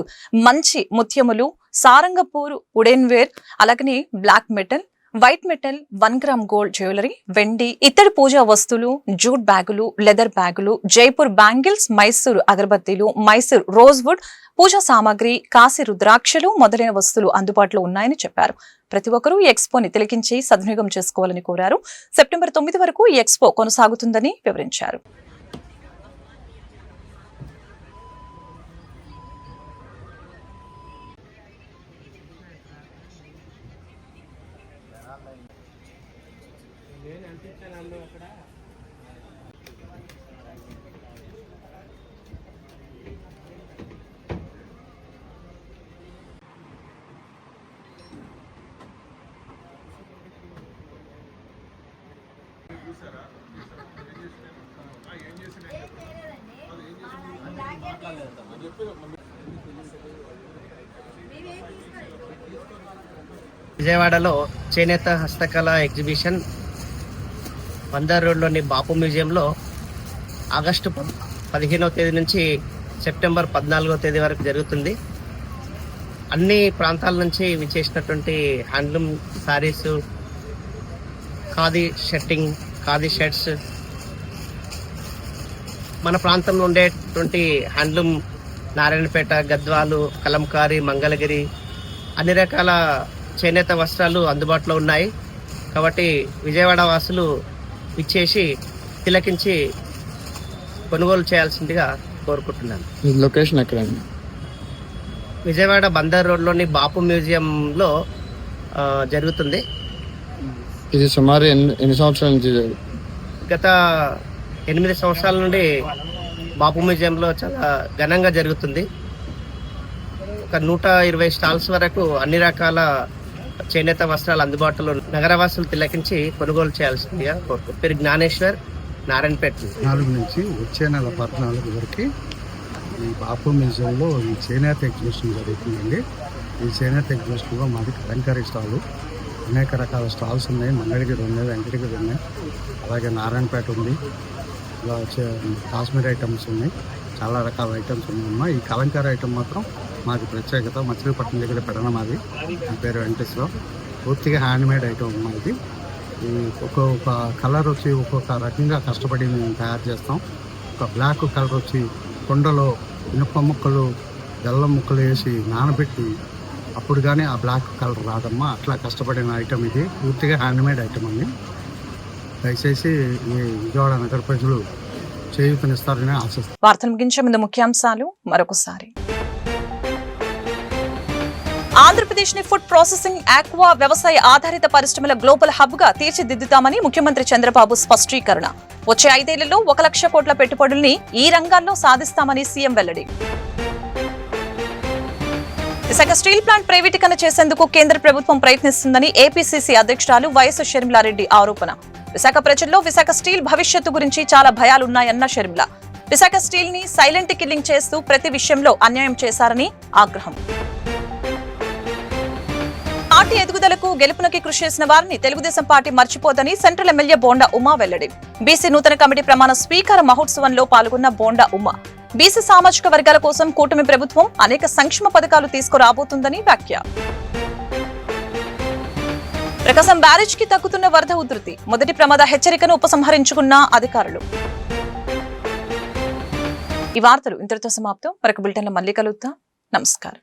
మంచి ముత్యములు, సారంగపూర్ వుడెన్ వేర్, అలాగని black metal, white metal, 1 gram gold jewellery, వెండి, ఇత్తడి పూజా వస్తువులు, జూట్ బ్యాగులు, లెదర్ బ్యాగులు, జైపూర్ బ్యాంగిల్స్, మైసూరు అగరబత్తీలు, మైసూర్ రోజ్వుడ్, పూజా సామాగ్రి, కాశీ రుద్రాక్షలు మొదలైన వస్తువులు అందుబాటులో ఉన్నాయని చెప్పారు. ప్రతి ఒక్కరూ ఈ ఎక్స్పోని తిలకించి సద్వినియోగం చేసుకోవాలని కోరారు. సెప్టెంబర్ 9 వరకు ఈ ఎక్స్పో కొనసాగుతుందని వివరించారు. విజయవాడలో చేనేత హస్తకళ ఎగ్జిబిషన్ బందర్ రోడ్లోని బాపు మ్యూజియంలో ఆగస్టు 15వ తేదీ నుంచి సెప్టెంబర్ 14వ తేదీ వరకు జరుగుతుంది. అన్ని ప్రాంతాల నుంచి విచ్చేసినటువంటి handloom saris, khadi shirting, khadi shirts, మన ప్రాంతంలో ఉండేటువంటి హ్యాండ్లూమ్ నారాయణపేట, గద్వాలు, కలంకారీ, మంగళగిరి అన్ని రకాల చేనేత వస్త్రాలు అందుబాటులో ఉన్నాయి. కాబట్టి విజయవాడ వాసులు ఇచ్చేసి తిలకించి కొనుగోలు చేయాల్సిందిగా కోరుకుంటున్నాను. లొకేషన్ ఎక్కడండి? విజయవాడ బందర్ రోడ్లోని బాపు మ్యూజియంలో జరుగుతుంది. ఇది సుమారు ఎన్ని సంవత్సరాల నుంచి? గత 8 సంవత్సరాల నుండి బాపు మ్యూజియంలో చాలా ఘనంగా జరుగుతుంది. ఒక 120 స్టాల్స్ వరకు అన్ని రకాల చేనేత వస్త్రాలు అందుబాటులో నగరవాసులు తిలకించి కొనుగోలు చేయాల్సిందిగా కోరుకుంటున్నారు. పేరు జ్ఞానేశ్వర్, నారాయణపేట. 4 నుంచి వచ్చే నెల 14 వరకు ఈ బాపు మ్యూజియంలో ఈ చేనేత ఎగ్జిబిషన్ జరుగుతుందండి. ఈ చేనేత ఎగ్జిబిషన్లో మాది కలంకారీ స్టాలు, అనేక రకాల స్టాల్స్ ఉన్నాయి. మంగళగిరి ఉన్నాయి, వెంకటగిరి ఉన్నాయి, అలాగే నారాయణపేట ఉంది. ఇలా కాశ్మీర్ ఐటమ్స్ ఉన్నాయి, చాలా రకాల ఐటమ్స్ ఉన్నాయమ్మా. ఈ కలంకారీ ఐటమ్ మాత్రం మాది ప్రత్యేకత. మచిలీపట్నం దగ్గర పెడన మాది. నా పేరు వెంకటేశ్వరరావు. పూర్తిగా హ్యాండ్మేడ్ ఐటమ్ మాది. ఈ ఒక్కొక్క కలర్ వచ్చి ఒక్కొక్క రకంగా కష్టపడి మేము తయారు చేస్తాం. ఒక బ్లాక్ కలర్ వచ్చి కుండలో ఇనుప ముక్కలు, బెల్లం ముక్కలు వేసి నానబెట్టి అప్పుడు కానీ ఆ బ్లాక్ కలర్ రాదమ్మా. అట్లా కష్టపడిన ఐటమ్ ఇది. పూర్తిగా హ్యాండ్మేడ్ ఐటమ్ అండి. దయచేసి ఈ విజయవాడ నగర ప్రజలు చేయూతనిస్తారని ఆశిస్తాను. వార్తలు ముగించే ముందు ముఖ్యాంశాలు మరొకసారి. ఆంధ్రప్రదేశ్ ని ఫుడ్ ప్రాసెసింగ్, ఆక్వా, వ్యవసాయ ఆధారిత పరిశ్రమల గ్లోబల్ హబ్ గా తీర్చిదిద్దుతామని ముఖ్యమంత్రి చంద్రబాబు స్పష్టీకరణ. వచ్చే 5 ఏళ్లలో 1 లక్ష కోట్ల పెట్టుబడుల్ని ఈ రంగాల్లో సాధిస్తామని సీఎం వెల్లడి. విశాఖ స్టీల్ ప్లాంట్ ప్రైవేటీకరణ చేసేందుకు కేంద్ర ప్రభుత్వం ప్రయత్నిస్తుందని ఏపీసీసీ అధ్యక్షురాలు వైఎస్ షర్మిలారెడ్డి ఆరోపణ. విశాఖ ప్రజల్లో విశాఖ స్టీల్ భవిష్యత్తు గురించి చాలా భయాలున్నాయన్న షర్మిల. విశాఖ స్టీల్ ని సైలెంట్ కిల్లింగ్ చేస్తూ ప్రతి విషయంలో అన్యాయం చేశారని ఆగ్రహం. పార్టీ ఎదుగుదలకు, గెలుపునకి కృషి చేసిన వారిని తెలుగుదేశం పార్టీ మర్చిపోదని సెంట్రల్ ఎమ్మెల్యే బోండా ఉమా వెల్లడి. బీసీ నూతన కమిటీ ప్రమాణ స్వీకార మహోత్సవంలో పాల్గొన్న బోండా ఉమా. బీసీ సామాజిక వర్గాల కోసం కూటమి ప్రభుత్వం అనేక సంక్షేమ పథకాలు తీసుకురాబోతుందని వ్యాఖ్య. ప్రకాశం బ్యారేజ్ కి తగ్గుతున్న వరద ఉధృతి. మొదటి ప్రమాద హెచ్చరికను ఉపసంహరించుకున్న అధికారులు. ఈ వార్తలు ఇంతటితో సమాప్తం. మరొక బులెటిన్లో మళ్ళీ కలుద్దాం. నమస్కారం.